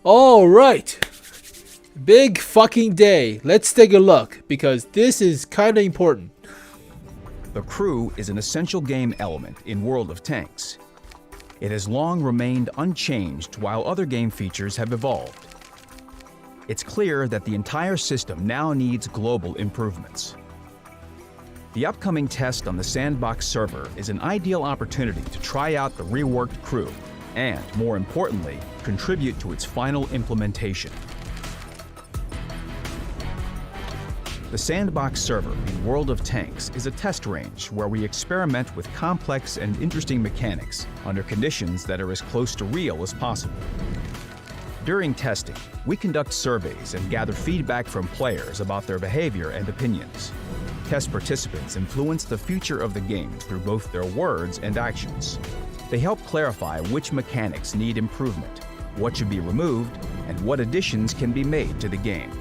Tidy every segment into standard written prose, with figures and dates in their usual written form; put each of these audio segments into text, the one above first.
All right. Big fucking day. Let's take a look because this is kind of important. The crew is an essential game element in World of Tanks. It has long remained unchanged while other game features have evolved. It's clear that the entire system now needs global improvements. The upcoming test on the Sandbox server is an ideal opportunity to try out the reworked crew and, more importantly, contribute to its final implementation. The Sandbox server in World of Tanks is a test range where we experiment with complex and interesting mechanics under conditions that are as close to real as possible. During testing, we conduct surveys and gather feedback from players about their behavior and opinions. Test participants influence the future of the game through both their words and actions. They help clarify which mechanics need improvement, what should be removed, and what additions can be made to the game.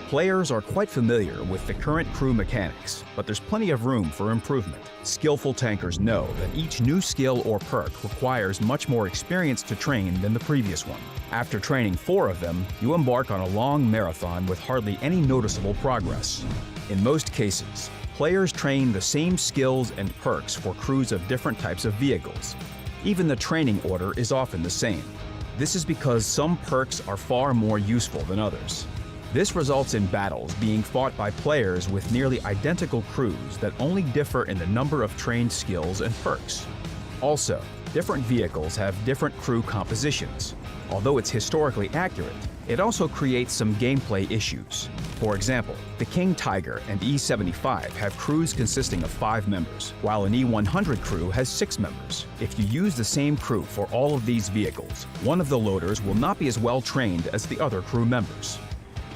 Players are quite familiar with the current crew mechanics, but there's plenty of room for improvement. Skillful tankers know that each new skill or perk requires much more experience to train than the previous one. After training 4 of them, you embark on a long marathon with hardly any noticeable progress. In most cases, players train the same skills and perks for crews of different types of vehicles. Even the training order is often the same. This is because some perks are far more useful than others. This results in battles being fought by players with nearly identical crews that only differ in the number of trained skills and perks. Also, different vehicles have different crew compositions. Although it's historically accurate, it also creates some gameplay issues. For example, the King Tiger and E-75 have crews consisting of 5 members, while an E-100 crew has 6 members. If you use the same crew for all of these vehicles, one of the loaders will not be as well trained as the other crew members.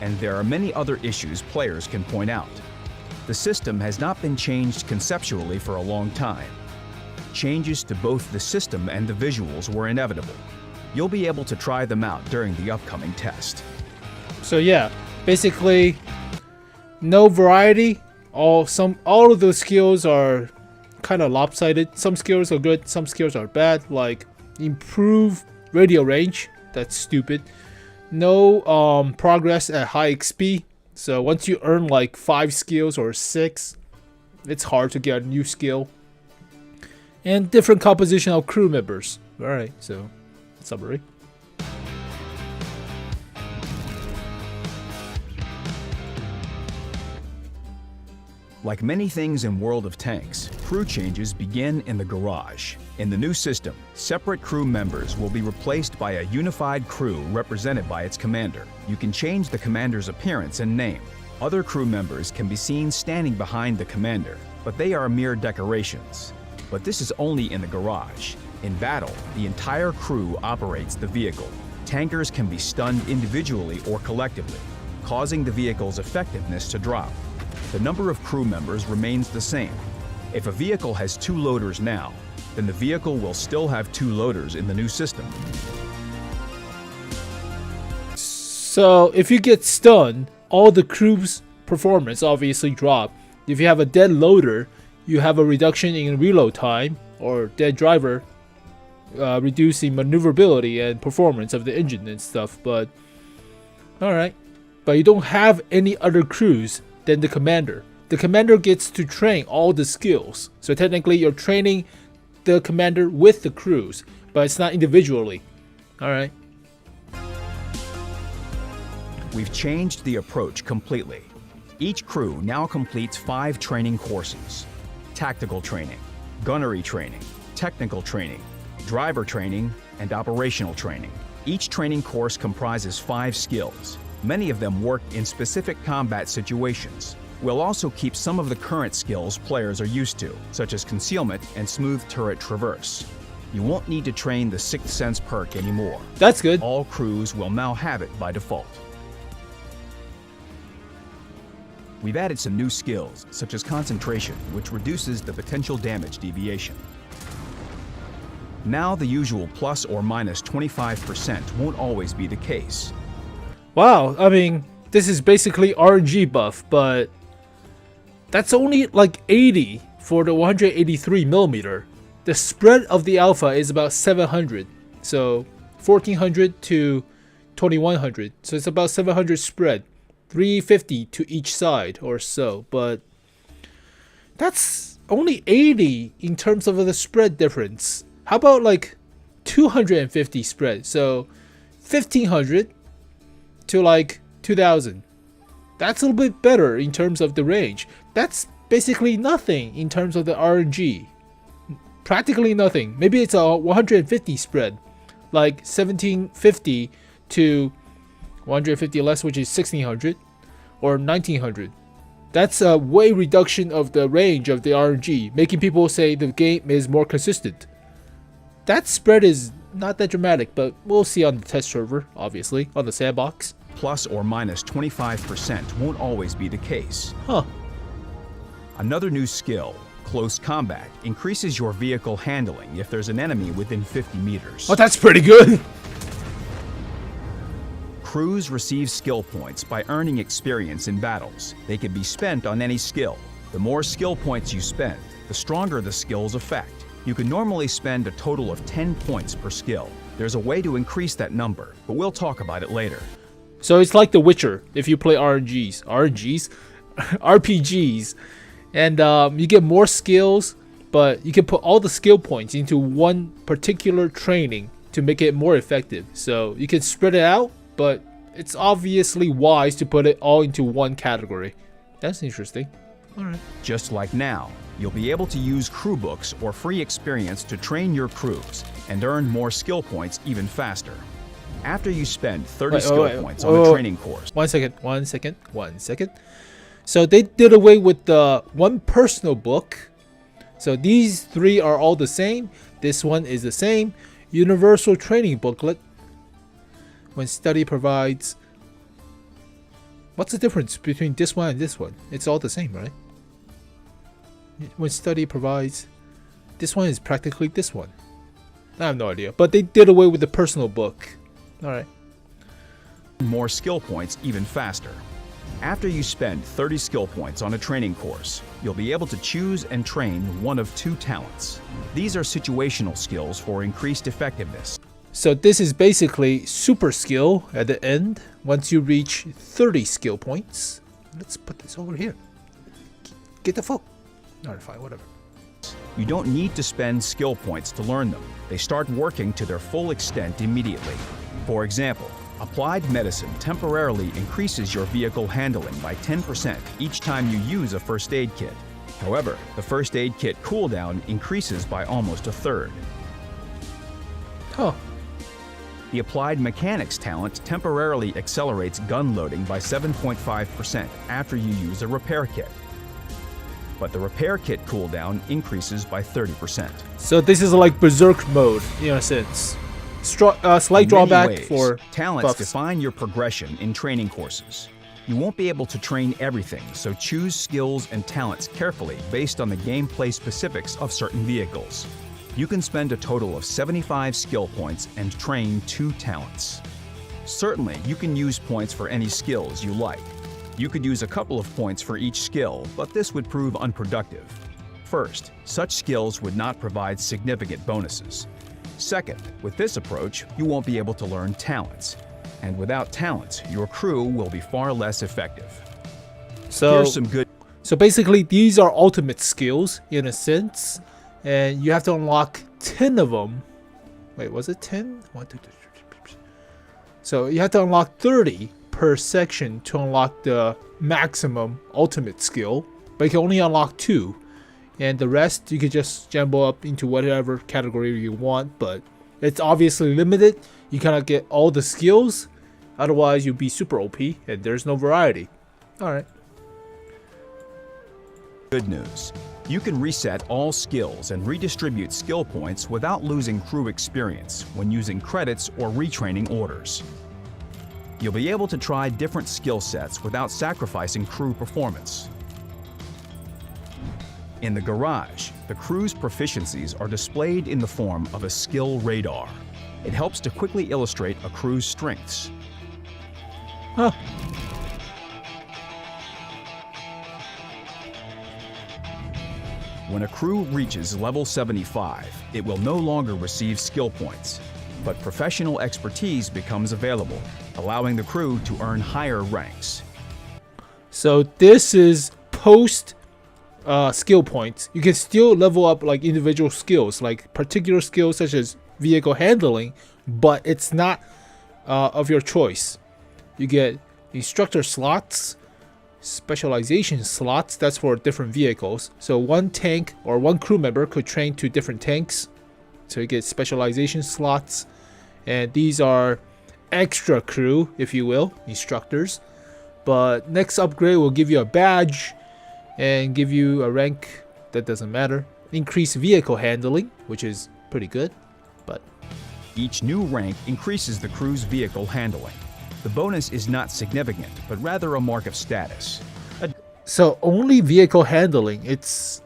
And there are many other issues players can point out. The system has not been changed conceptually for a long time. Changes to both the system and the visuals were inevitable. You'll be able to try them out during the upcoming test. So yeah, basically no variety. All of those skills are kind of lopsided. Some skills are good, some skills are bad, like improve radio range. That's stupid. No progress at high XP. So once you earn like 5 skills or 6, it's hard to get a new skill. And different composition of crew members. Alright, so summary. Like many things in World of Tanks, crew changes begin in the garage. In the new system, separate crew members will be replaced by a unified crew represented by its commander. You can change the commander's appearance and name. Other crew members can be seen standing behind the commander, but they are mere decorations. But this is only in the garage. In battle, the entire crew operates the vehicle. Tankers can be stunned individually or collectively, causing the vehicle's effectiveness to drop. The number of crew members remains the same. If a vehicle has 2 loaders now, then the vehicle will still have 2 loaders in the new system. So if you get stunned, all the crew's performance obviously drop. If you have a dead loader, you have a reduction in reload time, or dead driver, reducing maneuverability and performance of the engine and stuff. But alright, but you don't have any other crews than the commander. The commander gets to train all the skills. So technically you're training the commander with the crews, but it's not individually. Alright. We've changed the approach completely. Each crew now completes 5 training courses: tactical training, gunnery training, technical training, driver training, and operational training. Each training course comprises 5 skills. Many of them work in specific combat situations. We'll also keep some of the current skills players are used to, such as concealment and smooth turret traverse. You won't need to train the Sixth Sense perk anymore. That's good. All crews will now have it by default. We've added some new skills, such as concentration, which reduces the potential damage deviation. Now the usual plus or minus 25% won't always be the case. Wow, I mean, this is basically RNG buff, but that's only like 80 for the 183mm. the spread of the alpha is about 700. So 1400 to 2100. So it's about 700 spread. 350 to each side or so. But that's only 80 in terms of the spread difference. How about like 250 spread? So 1500 to like 2000. That's a little bit better in terms of the range. That's basically nothing in terms of the RNG. Practically nothing. Maybe it's a 150 spread, like 1750 to 150 less, which is 1600 or 1900. That's a way reduction of the range of the RNG, making people say the game is more consistent. That spread is not that dramatic, but we'll see on the test server, obviously, on the sandbox. Plus or minus 25% won't always be the case. Huh. Another new skill, close combat, increases your vehicle handling if there's an enemy within 50 meters. Oh, that's pretty good. Crews receive skill points by earning experience in battles. They can be spent on any skill. The more skill points you spend, the stronger the skill's effect. You can normally spend a total of 10 points per skill. There's a way to increase that number, but we'll talk about it later. So it's like The Witcher if you play RPGs, and you get more skills, but you can put all the skill points into one particular training to make it more effective. So you can spread it out, but it's obviously wise to put it all into one category. That's interesting. All right. Just like now, you'll be able to use crew books or free experience to train your crews and earn more skill points even faster. After you spend 30 skill points on a training course. One second. So they did away with the one personal book. So these three are all the same. This one is the same. Universal training booklet. When study provides. What's the difference between this one and this one? It's all the same, right? When study provides. This one is practically this one. I have no idea. But they did away with the personal book. Alright. More skill points even faster. After you spend 30 skill points on a training course, you'll be able to choose and train one of two talents. These are situational skills for increased effectiveness. So this is basically super skill at the end once you reach 30 skill points. Let's put this over here. Get the fuck. Alright, fine, whatever. You don't need to spend skill points to learn them. They start working to their full extent immediately. For example, applied medicine temporarily increases your vehicle handling by 10% each time you use a first aid kit. However, the first aid kit cooldown increases by almost a third. Huh. The applied mechanics talent temporarily accelerates gun loading by 7.5% after you use a repair kit. But the repair kit cooldown increases by 30%. So this is like berserk mode in a sense. Slight drawback for talents buffs. define your progression in training courses. You won't be able to train everything, so choose skills and talents carefully based on the gameplay specifics of certain vehicles. You can spend a total of 75 skill points and train 2 talents. Certainly, you can use points for any skills you like. You could use a couple of points for each skill, but this would prove unproductive. First, such skills would not provide significant bonuses. Second, with this approach, you won't be able to learn talents. And without talents, your crew will be far less effective. Here's some good. So basically, these are ultimate skills in a sense, and you have to unlock 10 of them. Wait, was it 10? 1, 2, 3, 4. So you have to unlock 30 per section to unlock the maximum ultimate skill, but you can only unlock 2. And the rest you could just jumble up into whatever category you want, but it's obviously limited. You cannot get all the skills, otherwise you'll be super OP and there's no variety. Alright. Good news. You can reset all skills and redistribute skill points without losing crew experience when using credits or retraining orders. You'll be able to try different skill sets without sacrificing crew performance. In the garage, the crew's proficiencies are displayed in the form of a skill radar. It helps to quickly illustrate a crew's strengths. Huh. When a crew reaches level 75, it will no longer receive skill points, but professional expertise becomes available, allowing the crew to earn higher ranks. So this is post skill points. You can still level up like individual skills, like particular skills such as vehicle handling, but it's not of your choice. You get instructor slots, specialization slots, that's for different vehicles. So one tank or one crew member could train to different tanks, so you get specialization slots. And these are extra crew, if you will, instructors. But next upgrade will give you a badge and give you a rank that doesn't matter. Increase vehicle handling, which is pretty good, but each new rank increases the crew's vehicle handling. The bonus is not significant, but rather a mark of status. So only vehicle handling, it's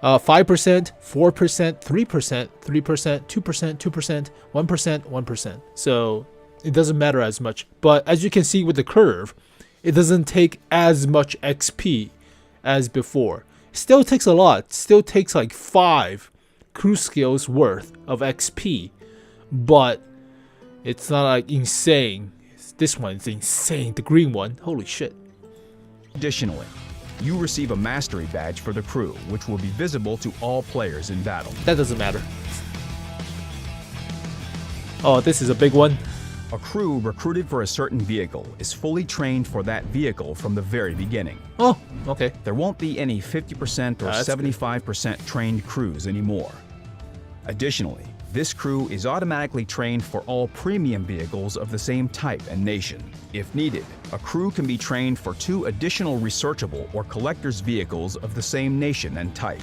5%, 4%, 3%, 3%, 2%, 2%, 1%, 1%. So it doesn't matter as much. But as you can see with the curve, it doesn't take as much XP as before. It still takes a lot. It still takes like 5 crew skills worth of XP. But it's not like insane. This one's insane. The green one. Holy shit. Additionally, you receive a mastery badge for the crew, which will be visible to all players in battle. That doesn't matter. Oh, this is a big one. A crew recruited for a certain vehicle is fully trained for that vehicle from the very beginning. Oh, okay. There won't be any 50% or 75% trained crews anymore. Additionally, this crew is automatically trained for all premium vehicles of the same type and nation. If needed, a crew can be trained for 2 additional researchable or collector's vehicles of the same nation and type.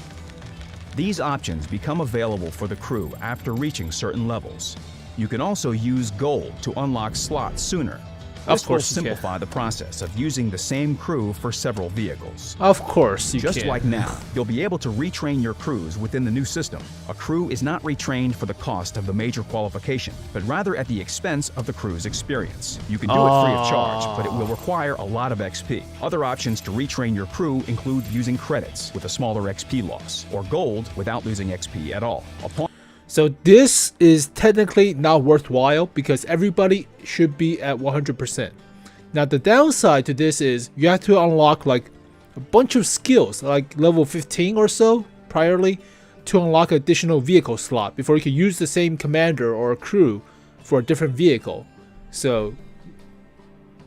These options become available for the crew after reaching certain levels. You can also use gold to unlock slots sooner. This will simplify the process of using the same crew for several vehicles. Of course you can. Just like now, you'll be able to retrain your crews within the new system. A crew is not retrained for the cost of the major qualification, but rather at the expense of the crew's experience. You can do it free of charge, but it will require a lot of XP. Other options to retrain your crew include using credits with a smaller XP loss, or gold without losing XP at all. So this is technically not worthwhile because everybody should be at 100%. Now the downside to this is you have to unlock like a bunch of skills, like level 15 or so priorly, to unlock additional vehicle slot before you can use the same commander or crew for a different vehicle. So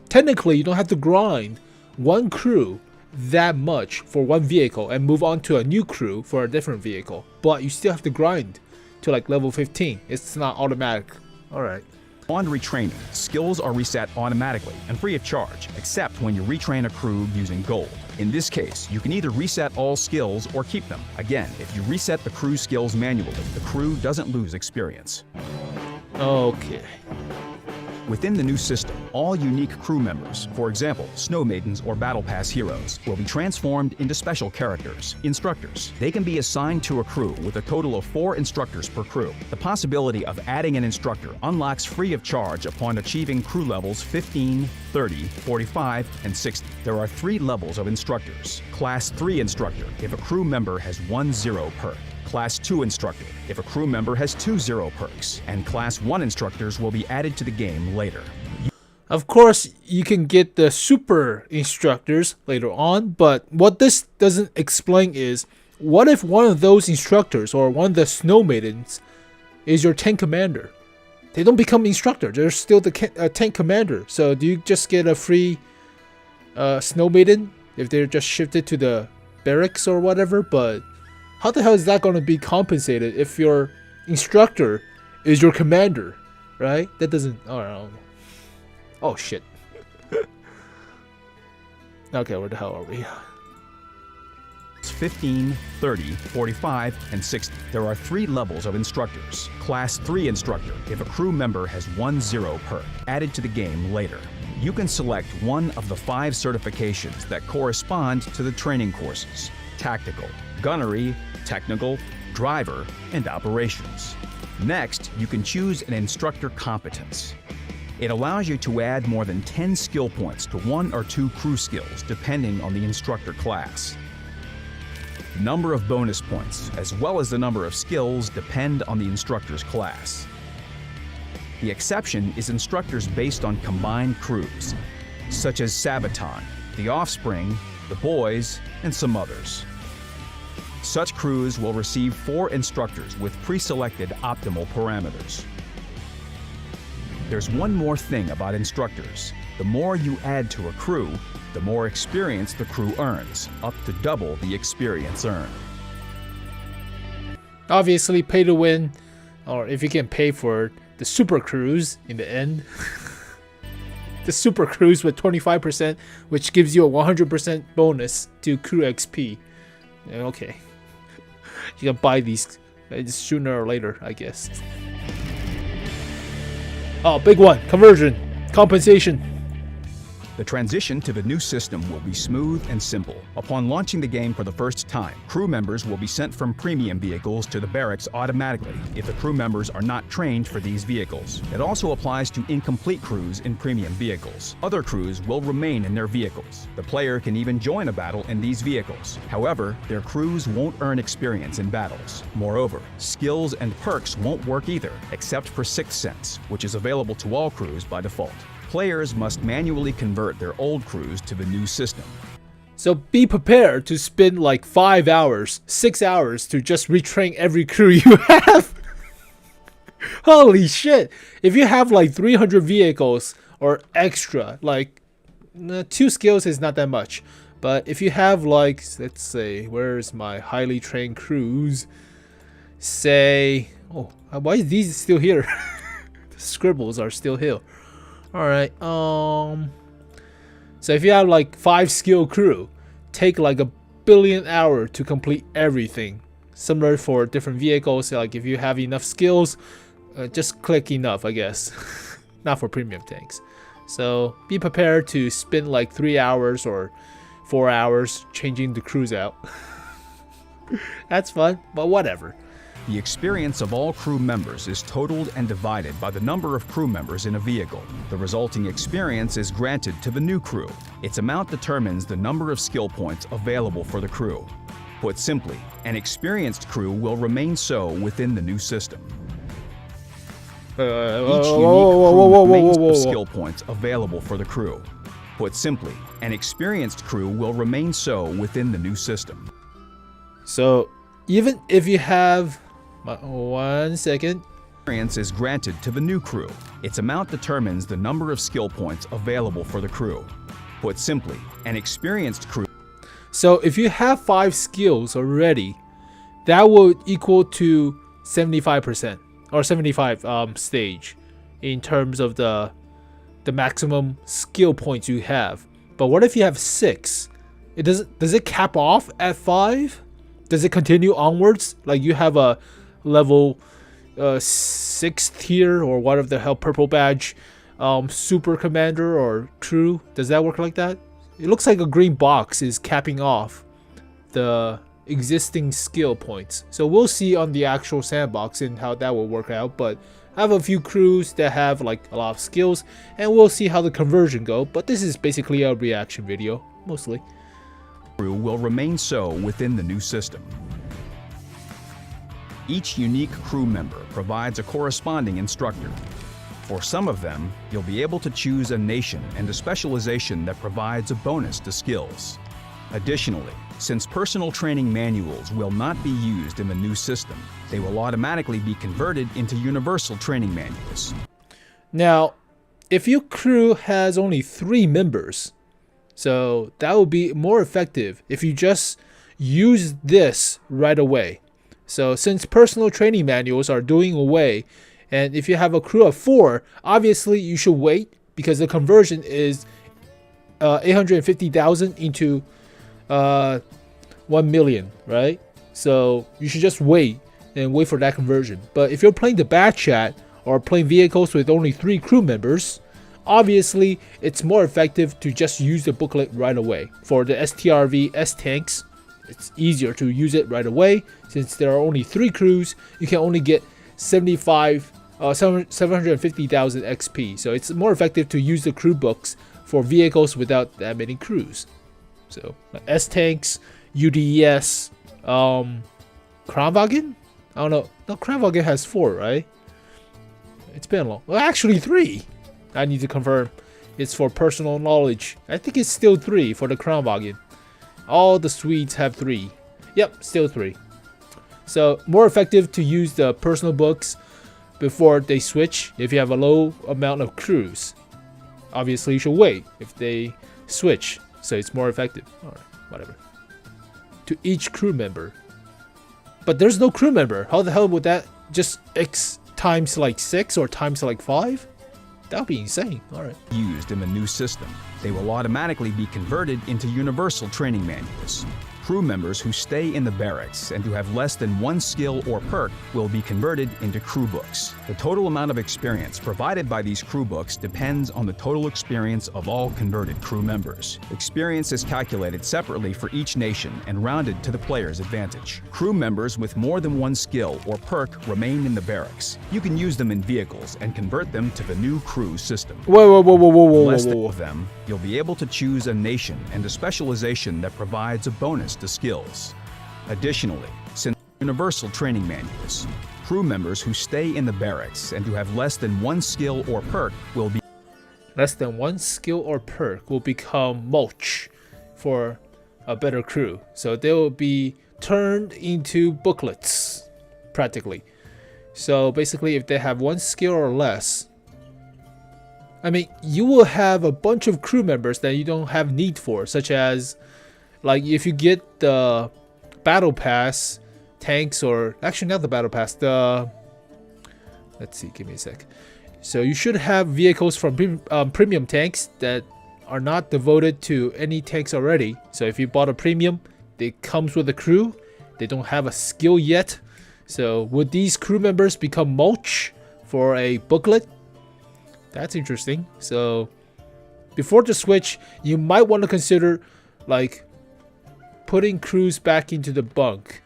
technically you don't have to grind one crew that much for one vehicle and move on to a new crew for a different vehicle, but you still have to grind to like level 15. It's not automatic. Alright. On retraining, skills are reset automatically and free of charge, except when you retrain a crew using gold. In this case, you can either reset all skills or keep them. Again, if you reset the crew skills manually, the crew doesn't lose experience. Okay. Within the new system, all unique crew members, for example, Snow Maidens or Battle Pass heroes, will be transformed into special characters, instructors. They can be assigned to a crew with a total of 4 instructors per crew. The possibility of adding an instructor unlocks free of charge upon achieving crew levels 15, 30, 45, and 60. There are 3 levels of instructors. Class 3 instructor if a crew member has 1 0 perk. Class 2 instructor if a crew member has 2 0 perks, and Class 1 instructors will be added to the game later. Of course, you can get the super instructors later on, but what this doesn't explain is, what if one of those instructors or one of the Snow Maidens is your tank commander? They don't become instructor, they're still the tank commander. So do you just get a free Snow Maiden if they're just shifted to the barracks or whatever? But how the hell is that going to be compensated if your instructor is your commander, right? That doesn't... I don't know. Oh, shit. Okay, where the hell are we? It's 15, 30, 45, and 60. There are 3 levels of instructors. Class 3 instructor if a crew member has 1 0 perk, added to the game later. You can select one of the 5 certifications that correspond to the training courses: tactical, gunnery, technical, driver, and operations. Next, you can choose an instructor competence. It allows you to add more than 10 skill points to 1 or 2 crew skills depending on the instructor class. The number of bonus points, as well as the number of skills, depend on the instructor's class. The exception is instructors based on combined crews, such as Sabaton, The Offspring, The Boys, and some others. Such crews will receive 4 instructors with pre-selected optimal parameters. There's one more thing about instructors. The more you add to a crew, the more experience the crew earns, up to double the experience earned. Obviously, pay to win, or if you can pay for the super crews in the end. The super crews with 25%, which gives you a 100% bonus to crew XP. Okay. You can buy these sooner or later, I guess. Oh, big one. Conversion. Compensation. The transition to the new system will be smooth and simple. Upon launching the game for the first time, crew members will be sent from premium vehicles to the barracks automatically if the crew members are not trained for these vehicles. It also applies to incomplete crews in premium vehicles. Other crews will remain in their vehicles. The player can even join a battle in these vehicles. However, their crews won't earn experience in battles. Moreover, skills and perks won't work either, except for Sixth Sense, which is available to all crews by default. Players must manually convert their old crews to the new system. So be prepared to spend like 5 hours, 6 hours to just retrain every crew you have. Holy shit. If you have like 300 vehicles or extra, like 2 skills is not that much. But if you have like, let's say, where's my highly trained crews? Say, oh, why is these still here? The scribbles are still here. Alright, so if you have like 5 skill crew, take like 1 billion hours to complete everything. Similar for different vehicles, like if you have enough skills, just click enough, I guess. Not for premium tanks. So be prepared to spend like 3 hours or 4 hours changing the crews out. That's fun, but whatever. The experience of all crew members is totaled and divided by the number of crew members in a vehicle. The resulting experience is granted to the new crew. Its amount determines the number of skill points available for the crew. Put simply, an experienced crew will remain so within the new system. Each unique crew remains with skill points available for the crew. Put simply, an experienced crew will remain so within the new system. So even if you have 1 second. Experience is granted to the new crew. Its amount determines the number of skill points available for the crew. Put simply, an experienced crew. So if you have 5 skills already, that would equal to 75% or 75 stage in terms of the maximum skill points you have. But what if you have 6? Does it cap off at 5? Does it continue onwards? Like you have a level 6th tier or whatever the hell, purple badge, super commander or crew? Does that work like that? It looks like a green box is capping off the existing skill points. So we'll see on the actual sandbox and how that will work out. But I have a few crews that have like a lot of skills, and we'll see how the conversion go. But this is basically a reaction video, mostly. Crew will remain so within the new system. Each unique crew member provides a corresponding instructor. For some of them, you'll be able to choose a nation and a specialization that provides a bonus to skills. Additionally, since personal training manuals will not be used in the new system, they will automatically be converted into universal training manuals. Now, if your crew has only 3 members, so that would be more effective if you just use this right away. So since personal training manuals are doing away, and if you have a crew of 4, obviously you should wait because the conversion is 850,000 into 1 million, right? So you should just wait and wait for that conversion. But if you're playing the batch chat or playing vehicles with only 3 crew members, obviously it's more effective to just use the booklet right away. For the STRV S tanks, it's easier to use it right away. Since there are only 3 crews, you can only get 750,000 XP. So it's more effective to use the crew books for vehicles without that many crews. So S tanks, UDES, Kranwagen? I don't know. No, Kranwagen has 4, right? It's been long. Well, actually 3. I need to confirm. It's for personal knowledge. I think it's still 3 for the Kranwagen. All the suites have 3. Yep, still 3. So more effective to use the personal books before they switch if you have a low amount of crews. Obviously you should wait if they switch, so it's more effective. Alright, whatever. To each crew member. But there's no crew member. How the hell would that just X times like 6 or times like 5? That would be insane. Alright. Used in the new system, they will automatically be converted into universal training manuals. Crew members who stay in the barracks and who have less than 1 skill or perk will be converted into crew books. The total amount of experience provided by these crew books depends on the total experience of all converted crew members. Experience is calculated separately for each nation and rounded to the player's advantage. Crew members with more than 1 skill or perk remain in the barracks. You can use them in vehicles and convert them to the new crew system. Whoa. Less than of them, you'll be able to choose a nation and a specialization that provides a bonus to skills. Additionally, since universal training manuals, crew members who stay in the barracks and who have less than 1 skill or perk will be Less than 1 skill or perk will become mulch for a better crew. So they will be turned into booklets, practically. So basically, if they have 1 skill or less, I mean, you will have a bunch of crew members that you don't have need for, such as, like, if you get the battle pass tanks, or actually not the battle pass, the, let's see, give me a sec. So you should have vehicles from premium tanks that are not devoted to any tanks already. So if you bought a premium, it comes with a crew. They don't have a skill yet. So would these crew members become mulch for a booklet? That's interesting. So before the switch, you might want to consider like putting crews back into the bunk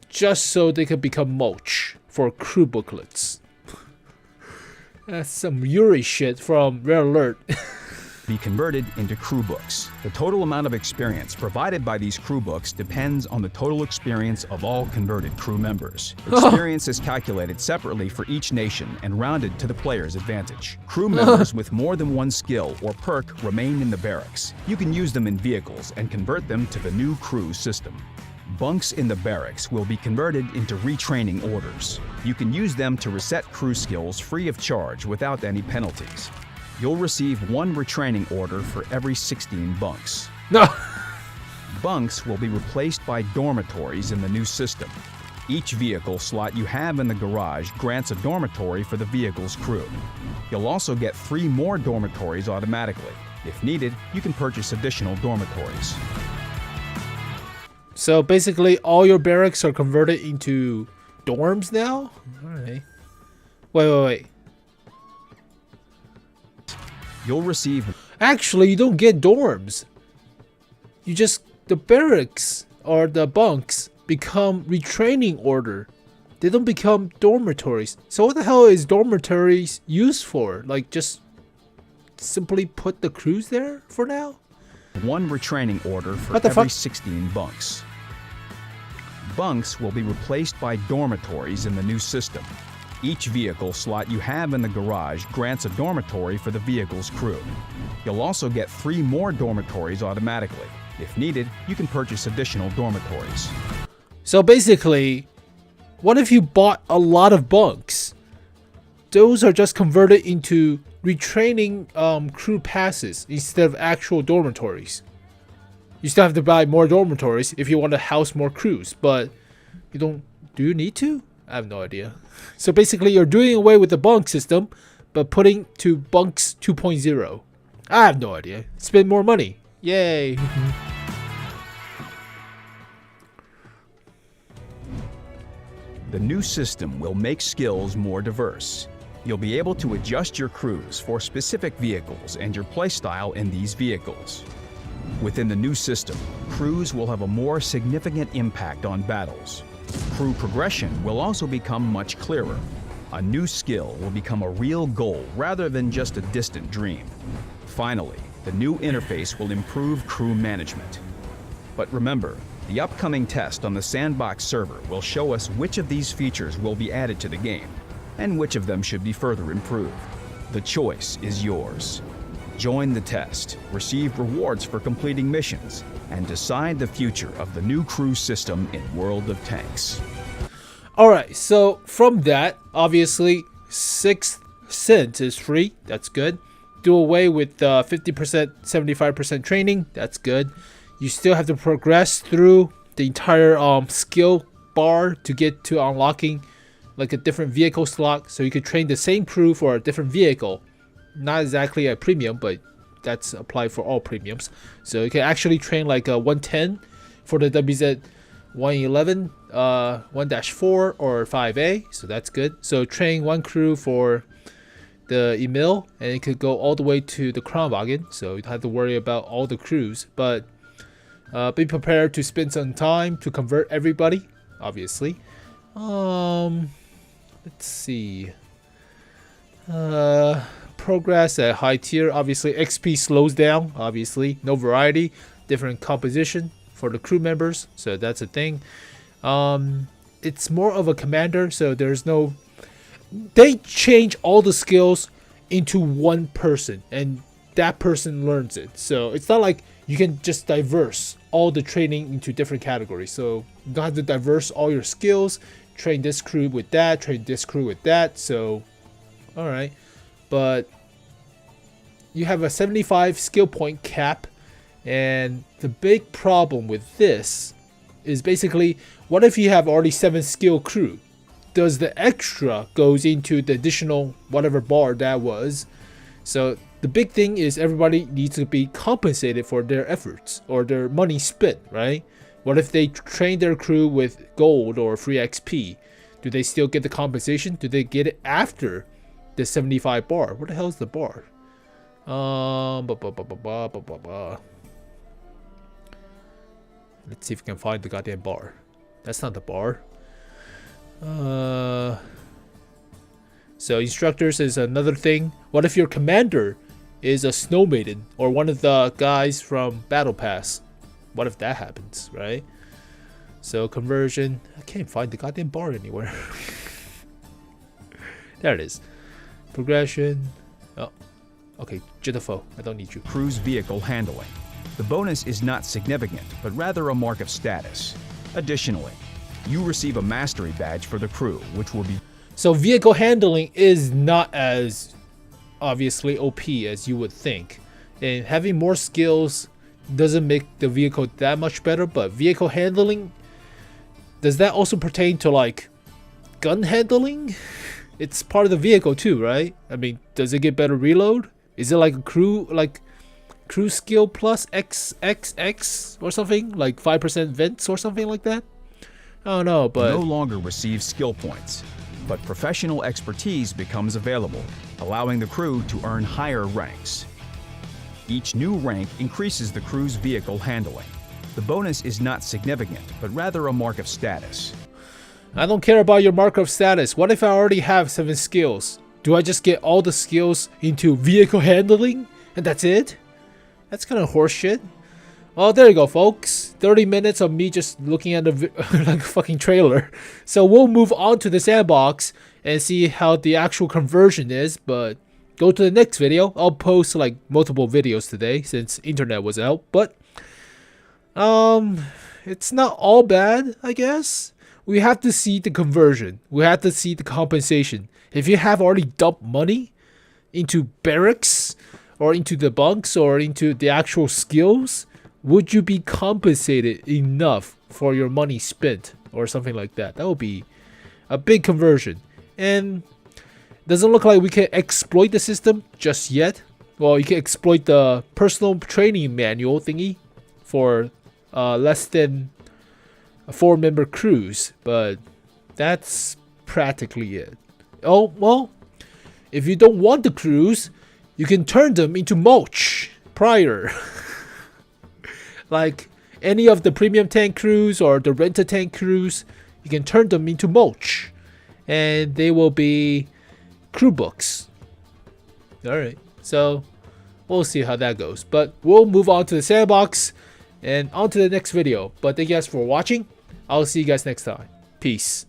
just so they could become mulch for crew booklets. That's some Yuri shit from Red Alert. be converted into crew books. The total amount of experience provided by these crew books depends on the total experience of all converted crew members. Experience is calculated separately for each nation and rounded to the player's advantage. Crew members with more than 1 skill or perk remain in the barracks. You can use them in vehicles and convert them to the new crew system. Bunks in the barracks will be converted into retraining orders. You can use them to reset crew skills free of charge without any penalties. You'll receive 1 retraining order for every 16 bunks. No. Bunks will be replaced by dormitories in the new system. Each vehicle slot you have in the garage grants a dormitory for the vehicle's crew. You'll also get 3 more dormitories automatically. If needed, you can purchase additional dormitories. So basically, all your barracks are converted into dorms now? Alright. Wait. You'll receive... Actually, you don't get dorms. You just... The barracks or the bunks become retraining order. They don't become dormitories. So what the hell is dormitories used for? Like, just simply put the crews there for now? 1 retraining order for every 16 bunks. Bunks will be replaced by dormitories in the new system. Each vehicle slot you have in the garage grants a dormitory for the vehicle's crew. You'll also get 3 more dormitories automatically. If needed, you can purchase additional dormitories. So basically, what if you bought a lot of bunks? Those are just converted into retraining crew passes instead of actual dormitories. You still have to buy more dormitories if you want to house more crews, but you don't. Do you need to? I have no idea. So basically, you're doing away with the bunk system, but putting to bunks 2.0. I have no idea. Spend more money. Yay. The new system will make skills more diverse. You'll be able to adjust your crews for specific vehicles and your playstyle in these vehicles. Within the new system, crews will have a more significant impact on battles. Crew progression will also become much clearer. A new skill will become a real goal rather than just a distant dream. Finally, the new interface will improve crew management. But remember, The upcoming test on the Sandbox server will show us which of these features will be added to the game, and which of them should be further improved. The choice is yours. Join the test, receive rewards for completing missions, and decide the future of the new crew system in World of Tanks. Alright, so from that, obviously, 6 cents is free. That's good. Do away with 50%, 75% training. That's good. You still have to progress through the entire skill bar to get to unlocking like a different vehicle slot, so you could train the same crew for a different vehicle. Not exactly a premium, but that's applied for all premiums. So you can actually train like a 110 for the WZ 111, 1-4 or 5A. So that's good. So train one crew for the Emil, and it could go all the way to the Kranwagen. So you don't have to worry about all the crews, but be prepared to spend some time to convert everybody, obviously. Let's see. Progress at high tier. Obviously, XP slows down. Obviously, no variety, different composition for the crew members. So that's a thing. It's more of a commander, so there's no. They change all the skills into one person, and that person learns it. So it's not like you can just diverse all the training into different categories. So you don't have to diverse all your skills. Train this crew with that, train this crew with that. So, alright. But you have a 75 skill point cap. And the big problem with this is basically, what if you have already 7 skill crew? Does the extra goes into the additional whatever bar that was? So the big thing is everybody needs to be compensated for their efforts or their money spent, right? What if they train their crew with gold or free XP? Do they still get the compensation? Do they get it after the 75 bar? What the hell is the bar? Let's see if we can find the goddamn bar. That's not the bar. So instructors is another thing. What if your commander is a snow maiden or one of the guys from Battle Pass? What if that happens, right? So conversion. I can't find the goddamn bar anywhere. There it is. Progression. Oh, okay. Jitterfo. I don't need you. Crew's vehicle handling. The bonus is not significant, but rather a mark of status. Additionally, you receive a mastery badge for the crew, which will be. So vehicle handling is not as obviously OP as you would think, and having more skills doesn't make the vehicle that much better. But vehicle handling, does that also pertain to like gun handling? It's part of the vehicle too, right? I mean, does it get better reload? Is it like a crew skill plus XXX or something, like 5% vents or something like that? I don't know, but no longer receive skill points, but professional expertise becomes available, allowing the crew to earn higher ranks. Each new rank increases the crew's vehicle handling. The bonus is not significant, but rather a mark of status. I don't care about your mark of status. What if I already have 7 skills? Do I just get all the skills into vehicle handling and that's it? That's kind of horseshit. Well, there you go, folks. 30 minutes of me just looking at the like a fucking trailer. So we'll move on to the sandbox and see how the actual conversion is. But go to the next video. I'll post like multiple videos today since internet was out. But it's not all bad, I guess. We have to see the conversion. We have to see the compensation. If you have already dumped money into barracks or into the bunks or into the actual skills, would you be compensated enough for your money spent or something like that? That would be a big conversion. And doesn't look like we can exploit the system just yet. Well, you can exploit the personal training manual thingy for less than 4-member crews, but that's practically it. Oh, well, if you don't want the crews, you can turn them into mulch prior. Like any of the premium tank crews or the renter tank crews, you can turn them into mulch, and they will be crew books. Alright, so we'll see how that goes. But we'll move on to the sandbox. and on to the next video. But thank you guys for watching. I'll see you guys next time. Peace.